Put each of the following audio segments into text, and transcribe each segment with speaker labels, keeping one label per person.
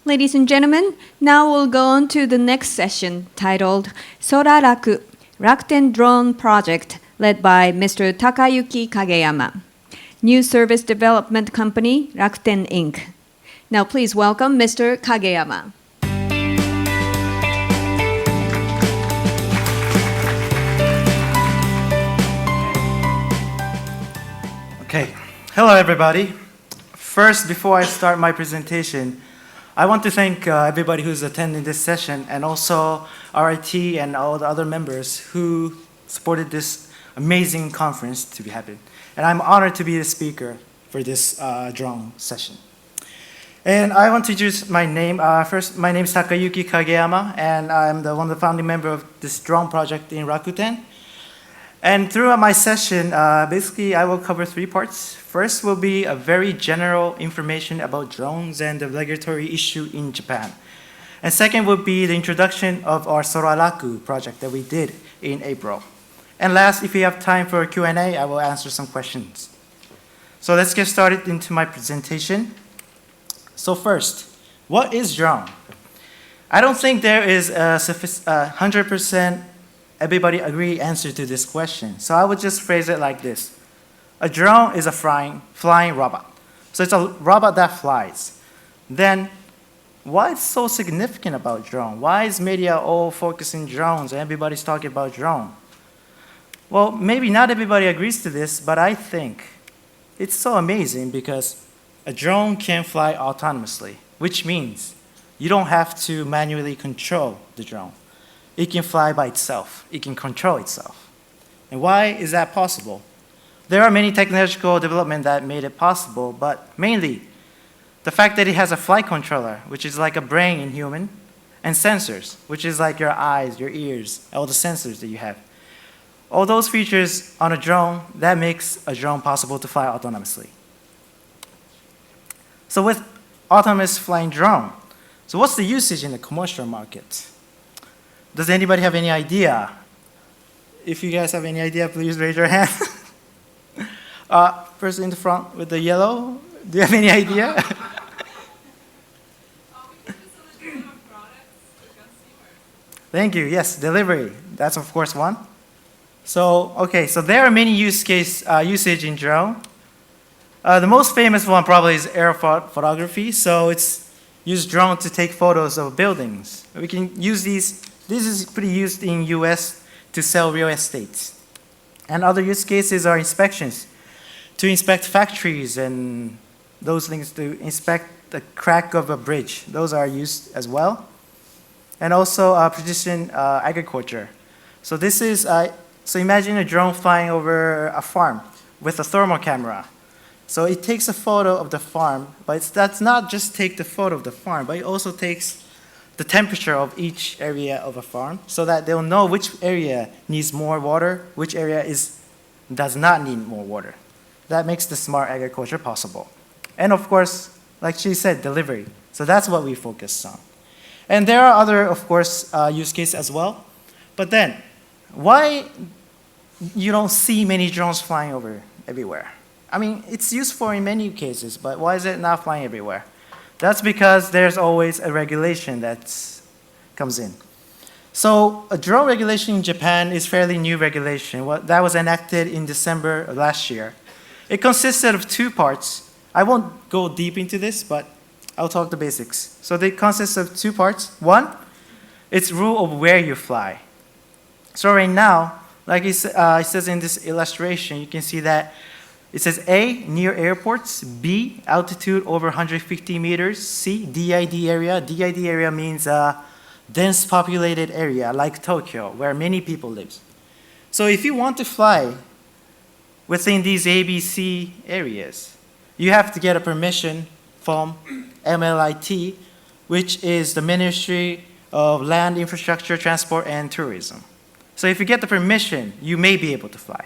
Speaker 1: Ladies and gentlemen, now we'll go on to the next session titled Sora Raku, Rakuten Drone Project, led by Mr. Takayuki Kageyama, New Service Development Company, Rakuten Inc. Now please welcome Mr. Kageyama.
Speaker 2: Okay, hello everybody. First, before I start my presentation, I want to thank everybody who's attending this session and also RIT and all the other members who supported this amazing conference to be happening. And I'm honored to be the speaker for this drone session. And I want to introduce my name. First, my name is Takayuki Kageyama, and I'm one of the founding members of this drone project in Rakuten. And throughout my session, basically I will cover three parts. First will be a very general information about drones and the regulatory issue in Japan. And second will be the introduction of our Sora Raku project that we did in April. And last, if you have time for a Q&A, I will answer some questions. So let's get started into my presentation. So first, what is drone? I don't think there is a 100% everybody agree answer to this question. So I would just phrase it like this. A drone is a flying robot. So it's a robot that flies. Then why is so significant about drone? Why is media all focusing drones and everybody's talking about drone? Well, maybe not everybody agrees to this, but I think it's so amazing because a drone can fly autonomously, which means you don't have to manually control the drone. It can fly by itself. It can control itself. And why is that possible? There are many technological developments that made it possible, but mainly the fact that it has a flight controller, which is like a brain in human, and sensors, which is like your eyes, your ears, all the sensors that you have. All those features on a drone, that makes a drone possible to fly autonomously. So with autonomous flying drone, so what's the usage in the commercial market? Does anybody have any idea? If you guys have any idea, please raise your hand. Person in the front with the yellow, do you have any idea?
Speaker 3: We can just deliver products to consumers.
Speaker 2: Thank you. Yes, delivery. That's of course one. So, okay, so there are many usage in drone. The most famous one probably is air photography. So it's use drone to take photos of buildings. We can use these. This is pretty used in US to sell real estate. And other use cases are inspections, to inspect factories and those things, to inspect the crack of a bridge. Those are used as well. And also precision agriculture. So this is, so imagine a drone flying over a farm with a thermal camera. So it takes a photo of the farm, but that's not just take the photo of the farm, but it also takes the temperature of each area of a farm so that they'll know which area needs more water, which area does not need more water. That makes the smart agriculture possible. And of course, like she said, delivery. So that's what we focus on. And there are other, of course, use cases as well. But then, why you don't see many drones flying over everywhere? I mean, it's useful in many cases, but why is it not flying everywhere? That's because there's always a regulation that comes in. So a drone regulation in Japan is fairly new regulation. That was enacted in December of last year. It consisted of two parts. I won't go deep into this, but I'll talk the basics. So it consists of two parts. One, it's rule of where you fly. So right now, like it says in this illustration, you can see that it says A, near airports, B, altitude over 150 meters, C, DID area. DID area means dense populated area like Tokyo, where many people live. So if you want to fly within these ABC areas, you have to get a permission from MLIT, which is the Ministry of Land, Infrastructure, Transport, and Tourism. So if you get the permission, you may be able to fly.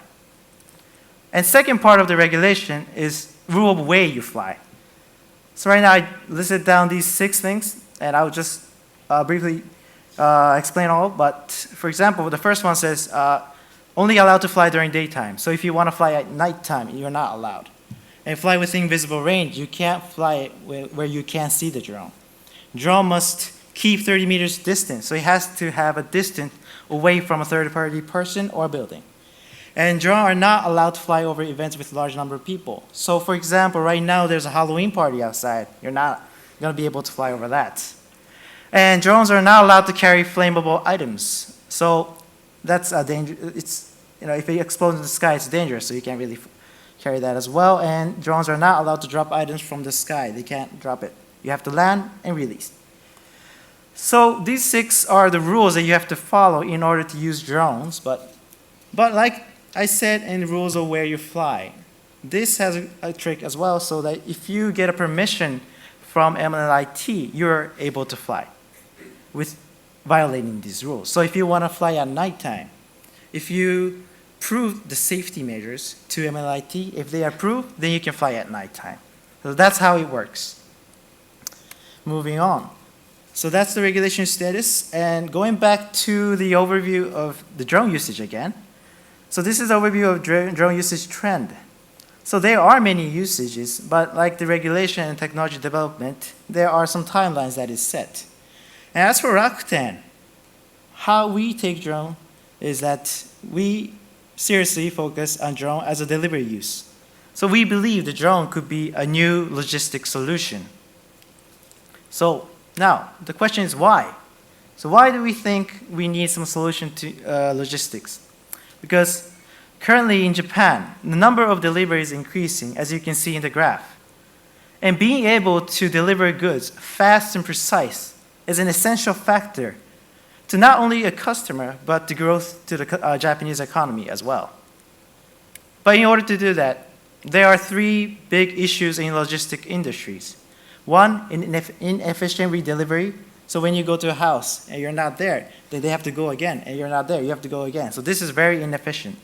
Speaker 2: And second part of the regulation is rule of way you fly. So right now I listed down these 6 things, and I'll just briefly explain all. But for example, the first one says only allowed to fly during daytime. So if you want to fly at nighttime, you're not allowed. And fly within visible range, you can't fly where you can't see the drone. drone must keep 30 meters distance. So it has to have a distance away from a third-party person or building. And drones are not allowed to fly over events with a large number of people. So for example, right now there's a Halloween party outside. You're not going to be able to fly over that. And drones are not allowed to carry flammable items. So that's a danger. It's, if it explodes in the sky, it's dangerous, so you can't really carry that as well. And drones are not allowed to drop items from the sky. They can't drop it. You have to land and release. So these 6 are the rules that you have to follow in order to use drones. But like I said in the rules of where you fly, this has a trick as well, so that if you get a permission from MLIT, you're able to fly with violating these rules. So if you want to fly at nighttime, if you prove the safety measures to MLIT, if they approve, then you can fly at nighttime. So that's how it works. Moving on. So that's the regulation status. And going back to the overview of the drone usage again. So this is an overview of drone usage trend. So there are many usages, but like the regulation and technology development, there are some timelines that is set. And as for Rakuten, how we take drone is that we seriously focus on drone as a delivery use. So we believe the drone could be a new logistic solution. So now, the question is why? So why do we think we need some solution to logistics? Because currently in Japan, the number of deliveries is increasing, as you can see in the graph. And being able to deliver goods fast and precise is an essential factor to not only a customer, but the growth to the Japanese economy as well. But in order to do that, there are 3 big issues in logistic industries. One, inefficient redelivery. So when you go to a house and you're not there, then they have to go again, and you're not there, you have to go again. So this is very inefficient.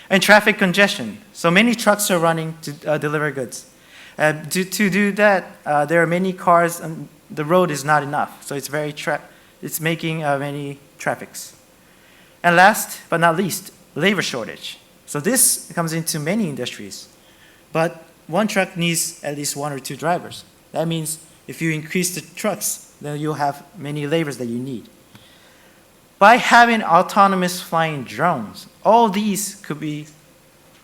Speaker 2: And traffic congestion. So many trucks are running to deliver goods. To do that, there are many cars, and the road is not enough. So it's making many traffics. And last but not least, labor shortage. So this comes into many industries. But one truck needs at least 1 or 2 drivers. That means if you increase the trucks, then you'll have many labors that you need. By having autonomous flying drones, all these could be,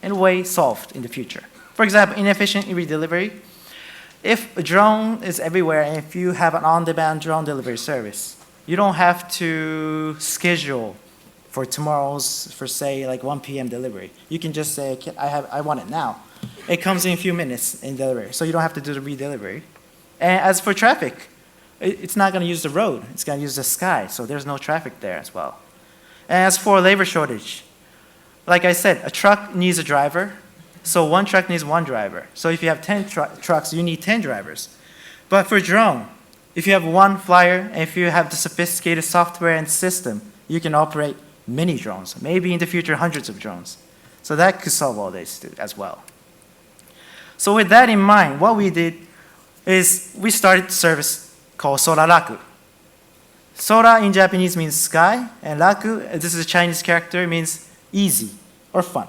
Speaker 2: in a way, solved in the future. For example, inefficient redelivery. If a drone is everywhere, and if you have an on-demand drone delivery service, you don't have to schedule for tomorrow's, for say, like 1 p.m. delivery. You can just say, I want it now. It comes in a few minutes in delivery, so you don't have to do the redelivery. And as for traffic, it's not going to use the road. It's going to use the sky, so there's no traffic there as well. And as for labor shortage, like I said, a truck needs a driver, so one truck needs 1 driver. So if you have 10 trucks, you need 10 drivers. But for drone, if you have 1 flyer, and if you have the sophisticated software and system, you can operate many drones, maybe in the future hundreds of drones. So that could solve all this as well. So with that in mind, what we did is we started a service called Sora Raku. Sora in Japanese means sky, and Raku, this is a Chinese character, means easy or fun.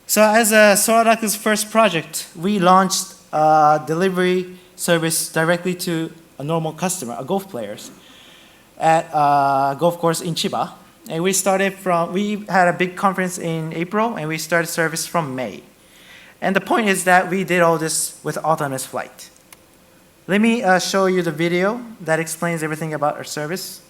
Speaker 2: So as Sora Raku's first project, we launched a delivery service directly to a normal customer, a golf players, at a golf course in Chiba. And we had a big conference in April, and we started service from May. And the point is that we did all this with autonomous flight. Let me show you the video that explains everything about our service.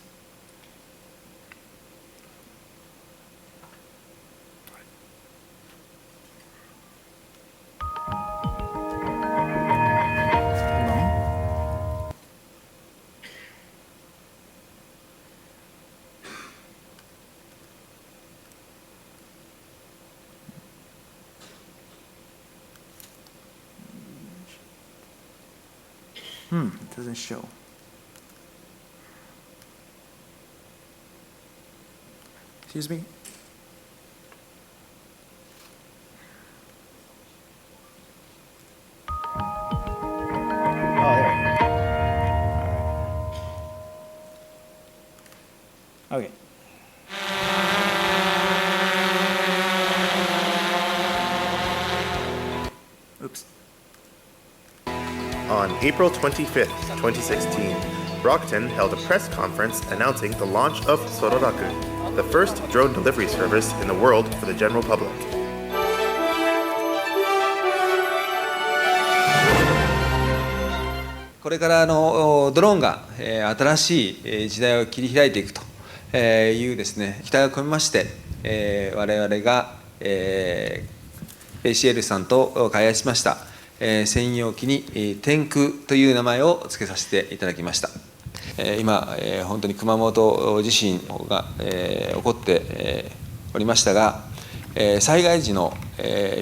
Speaker 2: It doesn't show. Excuse me? Oh, there. All right. Okay. Oops.
Speaker 4: On April 25th, 2016, Rakuten held a press conference announcing the launch of Sora Raku, the first drone delivery service in the world for the general public.
Speaker 5: これからドローンが新しい時代を切り開いていくというですね、期待を込めまして、我々が ACL さんと開発しました専用機に天空という名前を付けさせていただきました。今、本当に熊本地震が起こっておりましたが、災害時の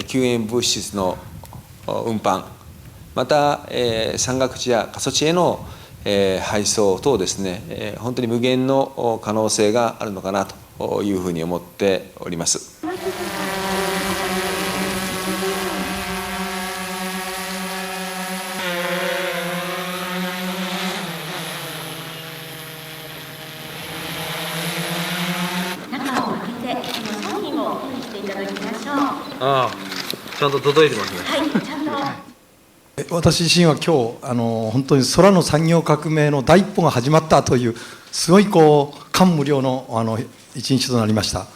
Speaker 5: 救援物資の運搬、また山岳地や過疎地への配送等ですね、本当に無限の可能性があるのかなというふうに思っております。ああ、ちゃんと届いてますね。はい、ちゃんと。
Speaker 6: 私自身は今日本当に空の産業革命の第一歩が始まったというすごい感無量の一日となりました。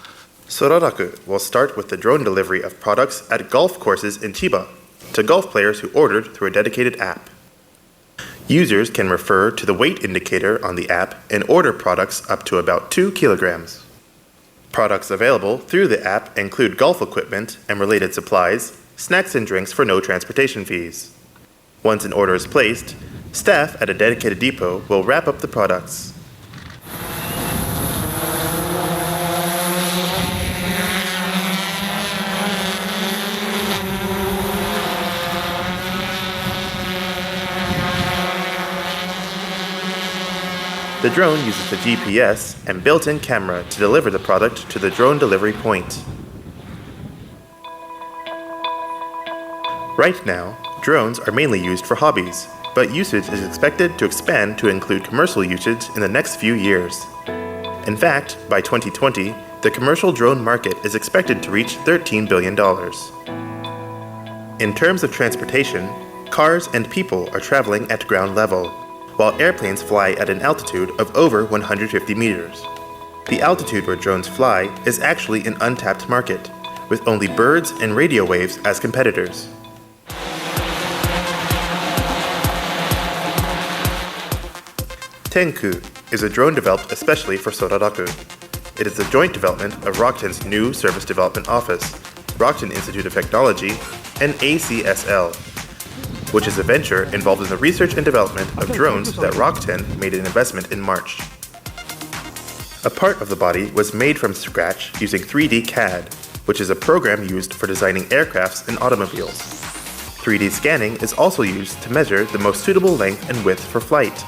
Speaker 4: Sora Raku will start with the drone delivery of products at golf courses in Chiba to golf players who ordered through a dedicated app. Users can refer to the weight indicator on the app and order products up to about 2 kilograms. Products available through the app include golf equipment and related supplies, snacks and drinks for no transportation fees. Once an order is placed, staff at a dedicated depot will wrap up the products. The drone uses the GPS and built-in camera to deliver the product to the drone delivery point. Right now, drones are mainly used for hobbies, but usage is expected to expand to include commercial usage in the next few years. In fact, by 2020, the commercial drone market is expected to reach $13 billion. In terms of transportation, cars and people are traveling at ground level, while airplanes fly at an altitude of over 150 meters. The altitude where drones fly is actually an untapped market, with only birds and radio waves as competitors. Tenku is a drone developed especially for Sora Raku. It is the joint development of Rakuten's new Service Development Office, Rakuten Institute of Technology, and ACSL, which is a venture involved in the research and development of drones that Rakuten made an investment in March. A part of the body was made from scratch using 3D CAD, which is a program used for designing aircrafts and automobiles. 3D scanning is also used to measure the most suitable length and width for flight.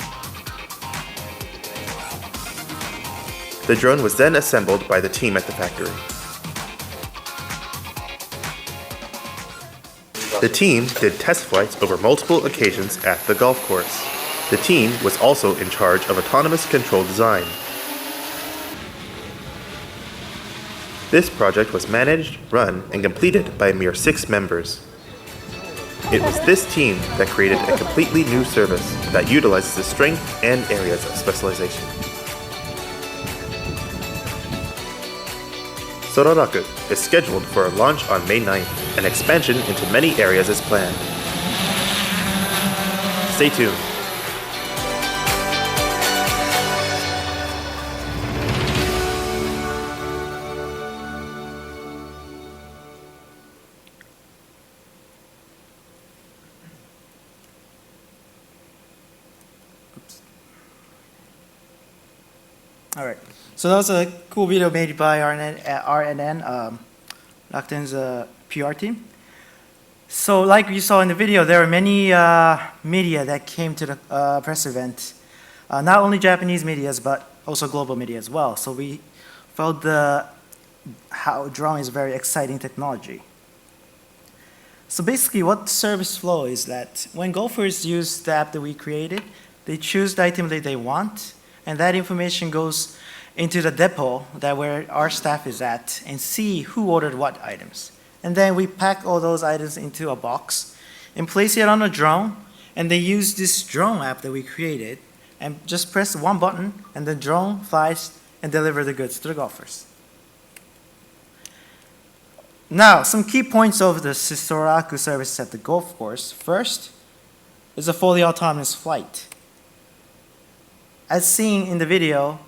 Speaker 4: The drone was then assembled by the team at the factory. The team did test flights over multiple occasions at the golf course. The team was also in charge of autonomous control design. This project was managed, run, and completed by a mere 6 members. It was this team that created a completely new service that utilizes the strength and areas of specialization. Sora Raku is scheduled for a launch on May 9th, and expansion into many areas is planned. Stay tuned.
Speaker 2: All right. So that was a cool video made by RNN, Rakuten's PR team. So like we saw in the video, there are many media that came to the press event. Not only Japanese medias, but also global media as well. So we felt how drone is a very exciting technology. So basically what service flow is that when golfers use the app that we created, they choose the item that they want, and that information goes into the depot where our staff is at and see who ordered what items. And then we pack all those items into a box and place it on a drone, And they use this drone app that we created and just press one button and the drone flies and delivers the goods to the golfers. Now, some key points of the Sora Raku service at the golf course. First is a fully autonomous flight. As seen in the video,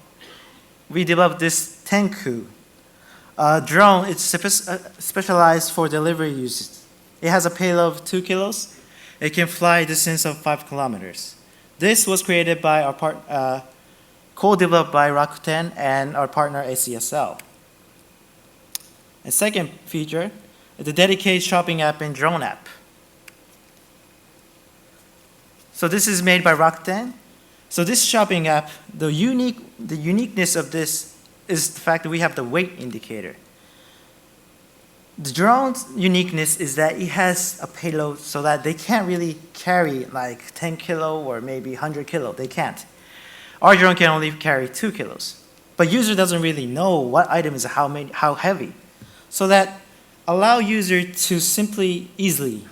Speaker 2: we developed this Tenku drone. It's specialized for delivery uses. It has a payload of 2 kilos. It can fly a distance of 5 kilometers. This was created by our co-developed by Rakuten and our partner ACSL. And second feature is the dedicated shopping app and drone app. So this is made by Rakuten. So this shopping app, the uniqueness of this is the fact that we have the weight indicator. The drone's uniqueness is that it has a payload so that they can't really carry like 10 kilo or maybe 100 kilo. They can't. Our drone can only carry 2 kilos. But user doesn't really know what item is how heavy. So that allow user to simply easily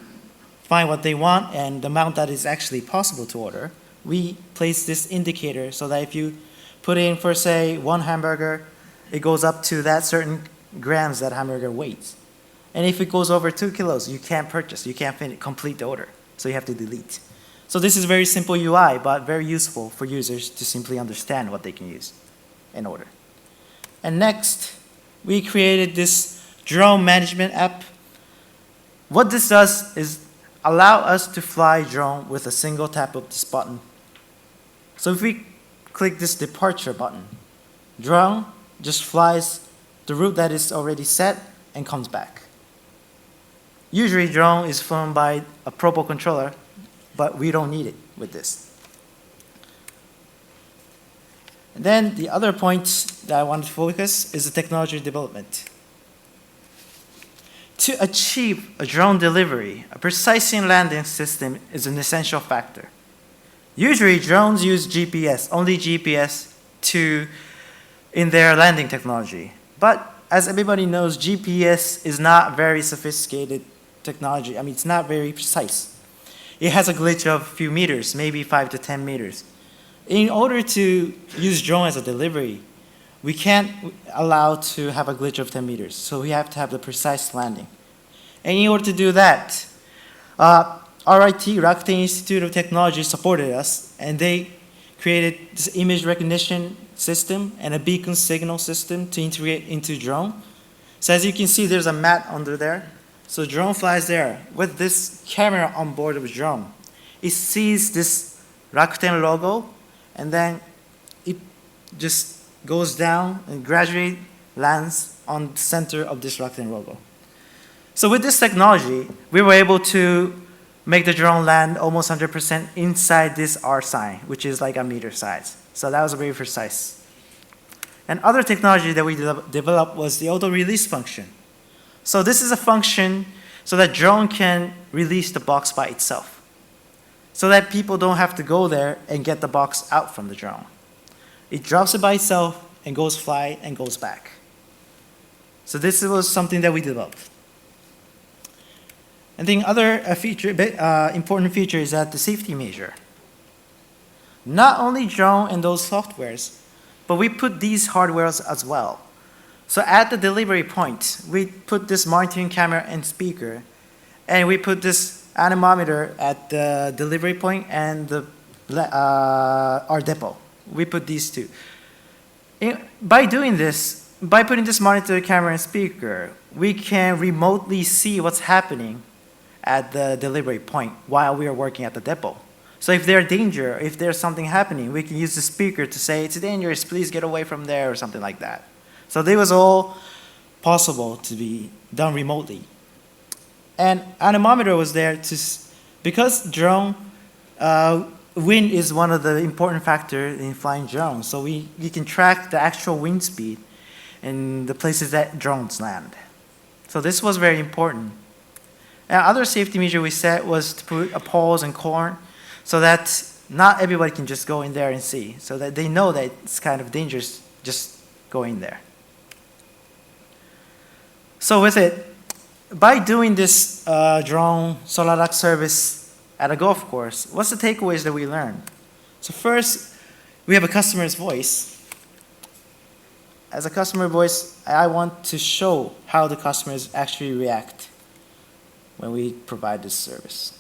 Speaker 2: find what they want and the amount that is actually possible to order. We place this indicator so that if you put in for say 1 hamburger, it goes up to that certain grams that hamburger weighs. And if it goes over 2 kilos, you can't purchase, you can't complete the order, so you have to delete. So this is very simple UI, but very useful for users to simply understand what they can use and order. And next, we created this drone management app. What this does is allow us to fly drone with a single tap of this button. So if we click this departure button, drone just flies the route that is already set and comes back. Usually drone is flown by a Propo controller, but we don't need it with this. And then the other point that I want to focus is the technology development. To achieve a drone delivery, a precise landing system is an essential factor. Usually drones use GPS, only GPS in their landing technology. But as everybody knows, GPS is not very sophisticated technology. I mean, it's not very precise. It has a glitch of a few meters, maybe 5 to 10 meters. In order to use drone as a delivery, we can't allow to have a glitch of 10 meters. So we have to have the precise landing. And in order to do that, RIT, Rakuten Institute of Technology, supported us, and they created this image recognition system and a beacon signal system to integrate into drone. So as you can see, there's a mat under there. So drone flies there with this camera on board of the drone. It sees this Rakuten logo, and then it just goes down and gradually lands on the center of this Rakuten logo. So with this technology, we were able to make the drone land almost 100% inside this R sign, which is like a meter size. So that was very precise. And other technology that we developed was the auto-release function. So this is a function so that drone can release the box by itself, so that people don't have to go there and get the box out from the drone. It drops it by itself and goes fly and goes back. So this was something that we developed. And the other important feature is that the safety measure. Not only drone and those softwares, but we put these hardwares as well. So at the delivery point, we put this monitoring camera and speaker, and we put this anemometer at the delivery point and our depot. We put these two. By doing this, by putting this monitor camera and speaker, we can remotely see what's happening at the delivery point while we are working at the depot. So if there's danger, if there's something happening, we can use the speaker to say, it's dangerous, please get away from there, or something like that. So this was all possible to be done remotely. And anemometer was there because drone, wind is one of the important factors in flying drones. So we can track the actual wind speed in the places that drones land. So this was very important. And other safety measure we set was to put a poles and corn so that not everybody can just go in there and see, so that they know that it's kind of dangerous just going there. So with it, by doing this drone Sora Raku service at a golf course, what's the takeaways that we learned? So first, we have a customer's voice. As a customer voice, I want to show how the customers actually react when we provide this service.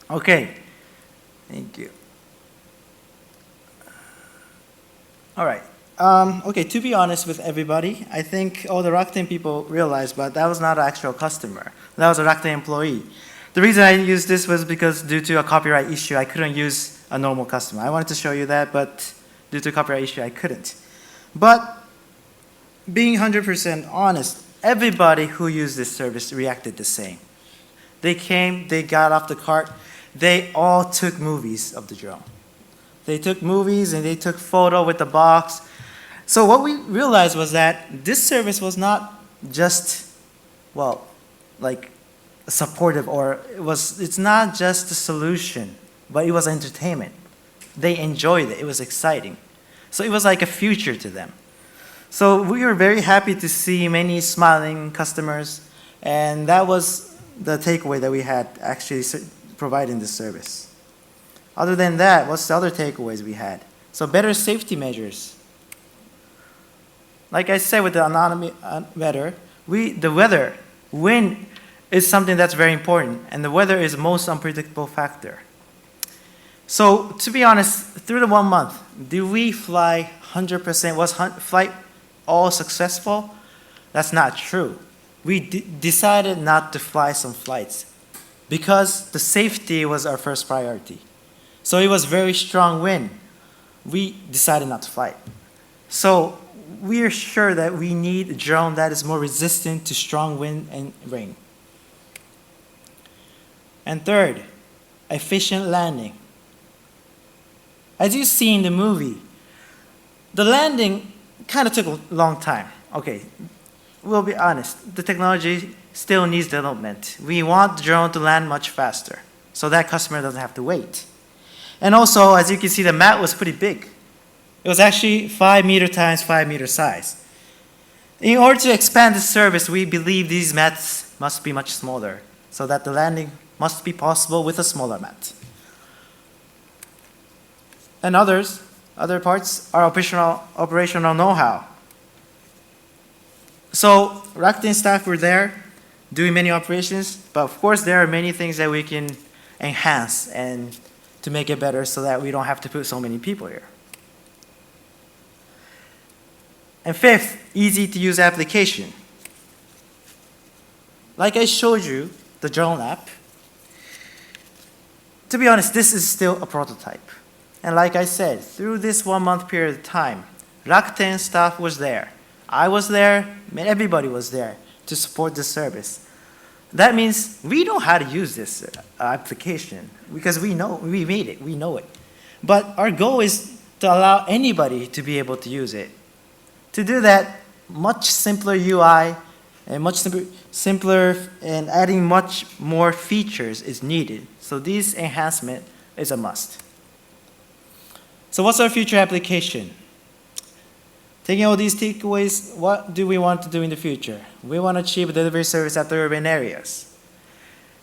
Speaker 2: Okay, thank you. All right. Okay, to be honest with everybody, I think all the Rakuten people realized, but that was not an actual customer. That was a Rakuten employee. The reason I used this was because due to a copyright issue, I couldn't use a normal customer. I wanted to show you that, but due to a copyright issue, I couldn't. But being 100% honest, everybody who used this service reacted the same. They came, they got off the cart, they all took movies of the drone. They took movies and they took photo with the box. So what we realized was that this service was not just, well, like supportive, or it's not just a solution, but it was entertainment. They enjoyed it, it was exciting. So it was like a future to them. So we were very happy to see many smiling customers, and that was the takeaway that we had actually providing this service. Other than that, what's the other takeaways we had? So better safety measures. Like I said with the anonymous weather, the weather, wind is something that's very important, and the weather is the most unpredictable factor. So to be honest, through the 1 month, did we fly 100%? Was flight all successful? That's not true. We decided not to fly some flights because the safety was our first priority. So it was very strong wind. We decided not to fly it. So we are sure that we need a drone that is more resistant to strong wind and rain. And third, efficient landing. As you see in the movie, the landing kind of took a long time. Okay, we'll be honest, the technology still needs development. We want the drone to land much faster, so that customer doesn't have to wait. And also, as you can see, the mat was pretty big. It was actually 5 meter times 5 meter size. In order to expand the service, we believe these mats must be much smaller, so that the landing must be possible with a smaller mat. And other parts are operational know-how. So Rakuten staff were there doing many operations, but of course there are many things that we can enhance and to make it better so that we don't have to put so many people here. And fifth, easy to use application. Like I showed you, the drone app, to be honest, this is still a prototype. And like I said, through this 1 month period of time, Rakuten staff was there. I was there, everybody was there to support this service. That means we know how to use this application because we made it, we know it. But our goal is to allow anybody to be able to use it. To do that, much simpler UI and much simpler and adding much more features is needed. So this enhancement is a must. So what's our future application? Taking all these takeaways, what do we want to do in the future? We want to achieve a delivery service at the urban areas.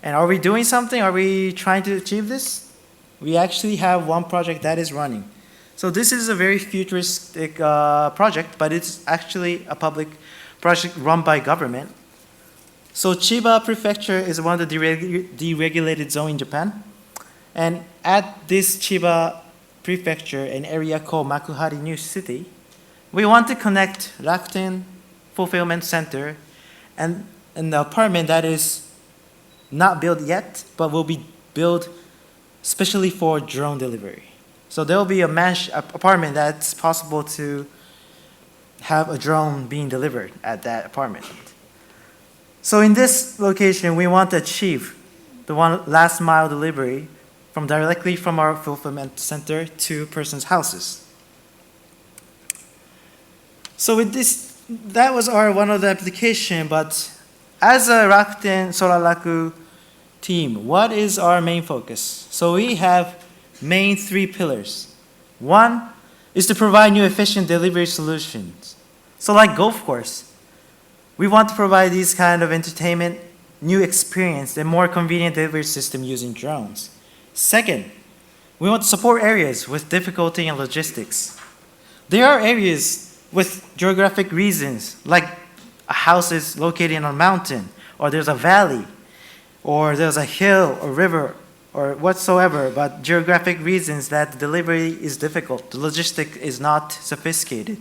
Speaker 2: And are we doing something? Are we trying to achieve this? We actually have one project that is running. So this is a very futuristic project, but it's actually a public project run by government. So Chiba Prefecture is one of the deregulated zones in Japan. And at this Chiba Prefecture, an area called Makuhari New City, we want to connect Rakuten Fulfillment Center and the apartment that is not built yet, but will be built specially for drone delivery. So there will be a apartment that's possible to have a drone being delivered at that apartment. So in this location, we want to achieve the last mile delivery directly from our fulfillment center to persons' houses. So with this, that was one of the application, but as a Rakuten Sora Raku team, what is our main focus? So we have main 3 pillars. One is to provide new efficient delivery solutions. So like golf course, we want to provide these kind of entertainment, new experience, and more convenient delivery system using drones. Second, we want to support areas with difficulty in logistics. There are areas with geographic reasons, like a house is located in a mountain, or there's a valley, or there's a hill or river, or whatsoever, but geographic reasons that the delivery is difficult, the logistic is not sophisticated.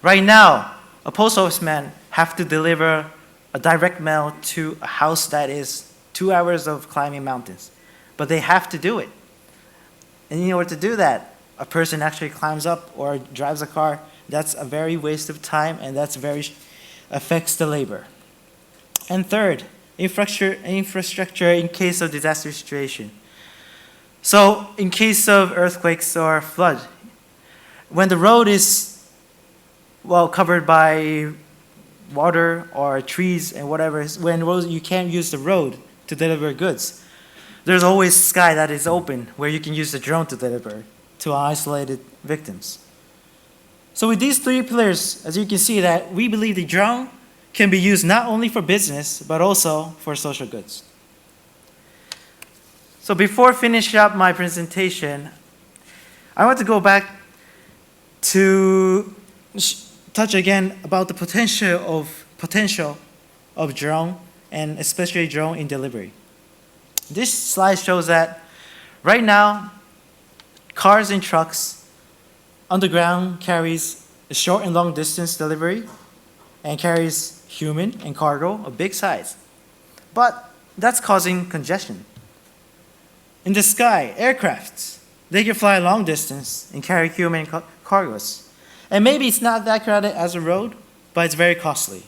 Speaker 2: Right now, a post office man have to deliver a direct mail to a house that is 2 hours of climbing mountains, but they have to do it. And in order to do that, a person actually climbs up or drives a car. That's a very waste of time, and that's affects the labor. And third, infrastructure in case of disaster situation. So in case of earthquakes or flood, when the road is covered by water or trees and whatever, when you can't use the road to deliver goods, there's always sky that is open where you can use the drone to deliver to isolated victims. So with these 3 pillars, as you can see, that we believe the drone can be used not only for business, but also for social goods. So before finishing up my presentation, I want to go back to touch again about the potential of drone, and especially drone in delivery. This slide shows that right now, cars and trucks underground carries a short and long distance delivery and carries human and cargo of big size. But that's causing congestion. In the sky, aircrafts, they can fly long distance and carry human cargoes. And maybe it's not that crowded as a road, but it's very costly.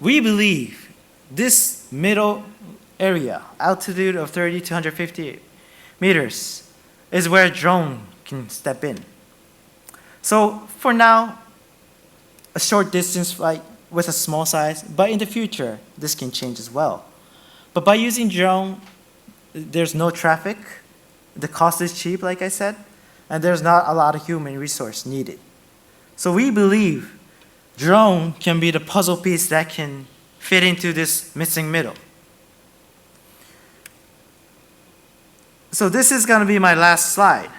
Speaker 2: We believe this middle area, altitude of 30 to 150 meters, is where drone can step in. So for now, a short distance flight with a small size, but in the future, this can change as well. But by using drone, there's no traffic, the cost is cheap, like I said, and there's not a lot of human resource needed. So we believe drone can be the puzzle piece that can fit into this missing middle. So this is going to be my last slide.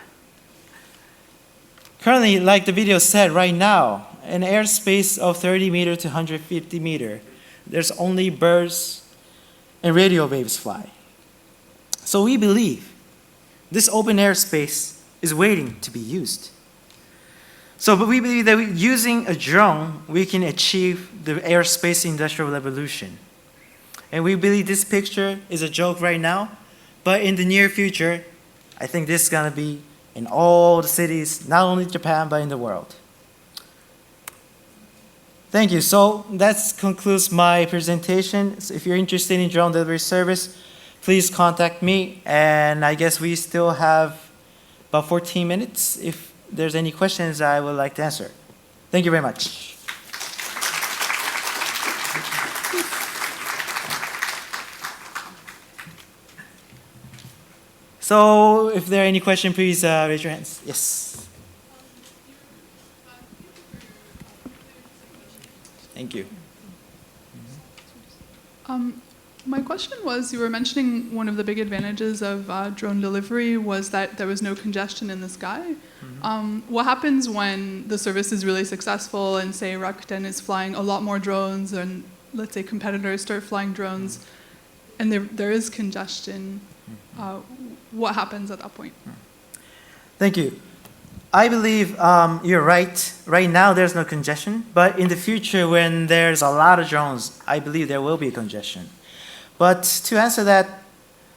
Speaker 2: Currently, like the video said, right now, in airspace of 30 meter to 150 meter, there's only birds and radio waves fly. So we believe this open airspace is waiting to be used. But we believe that using a drone, we can achieve the airspace industrial revolution. And we believe this picture is a joke right now, but in the near future, I think this is going to be in all the cities, not only Japan, but in the world. Thank you. So that concludes my presentation. So if you're interested in drone delivery service, please contact me. And I guess we still have about 14 minutes. If there's any questions, I would like to answer. Thank you very much. So if there are any questions, please raise your hands. Yes. Thank you.
Speaker 3: My question was, you were mentioning one of the big advantages of drone delivery was that there was no congestion in the sky. What happens when the service is really successful and say Rakuten is flying a lot more drones and let's say competitors start flying drones and there is congestion? What happens at that point?
Speaker 2: Thank you. I believe you're right. Right now, there's no congestion. But in the future, when there's a lot of drones, I believe there will be congestion. But to answer that,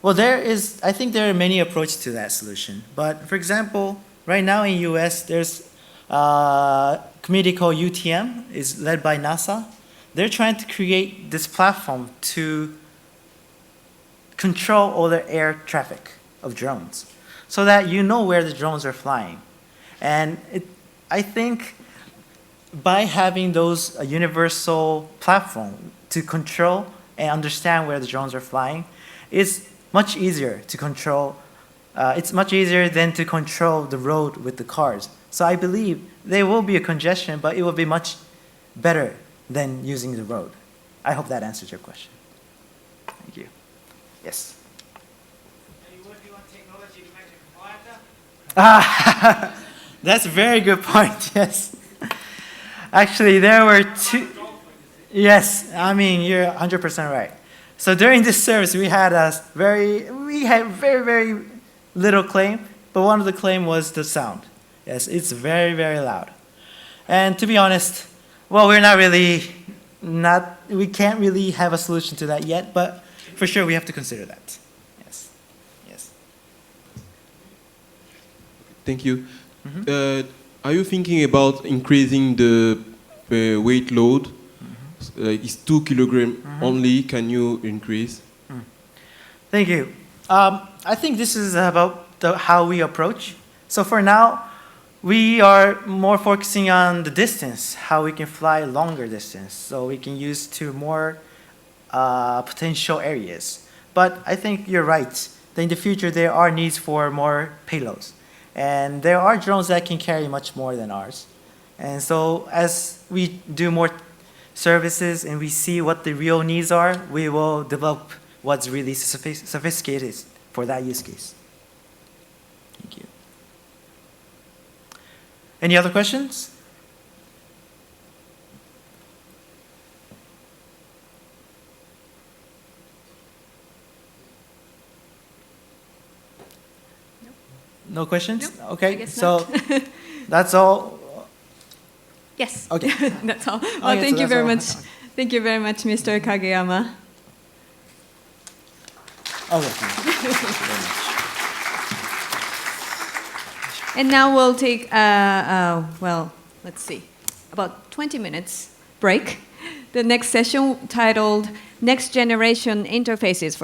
Speaker 2: well, I think there are many approaches to that solution. But for example, right now in US, there's a committee called UTM, is led by NASA. They're trying to create this platform to control all the air traffic of drones so that you know where the drones are flying. And I think by having those universal platform to control and understand where the drones are flying, it's much easier to control. It's much easier than to control the road with the cars. So I believe there will be a congestion, but it will be much better than using the road. I hope that answers your question. Thank you. Yes.
Speaker 7: What do you want technology to make it quieter?
Speaker 2: That's a very good point, yes. Actually, there were two. Yes, I mean, you're 100% right. So during this service, we had very, very little claim, but one of the claim was the sound. Yes, it's very, very loud. And to be honest, well, we can't really have a solution to that yet, but for sure we have to consider that. Yes, yes.
Speaker 8: Thank you. Are you thinking about increasing the weight load? It's 2 kilograms only. Can you increase?
Speaker 2: Thank you. I think this is about how we approach. So for now, we are more focusing on the distance, how we can fly longer distance, so we can use to more potential areas. But I think you're right. That in the future, there are needs for more payloads. And there are drones that can carry much more than ours. And so as we do more services and we see what the real needs are, we will develop what's really sophisticated for that use case. Thank you. Any other questions? No questions?
Speaker 1: Nope, I
Speaker 2: Okay,
Speaker 1: guess
Speaker 2: so
Speaker 1: not.
Speaker 2: that's all.
Speaker 1: Yes.
Speaker 2: Okay.
Speaker 1: That's all. Well,
Speaker 2: Okay,
Speaker 1: thank
Speaker 2: so
Speaker 1: you
Speaker 2: that's
Speaker 1: very
Speaker 2: all.
Speaker 1: much. Thank you very much, Mr. Kageyama.
Speaker 2: Okay. Thank you very much.
Speaker 1: And now we'll take, well, let's see, about 20 minutes break. The next session titled Next Generation Interfaces for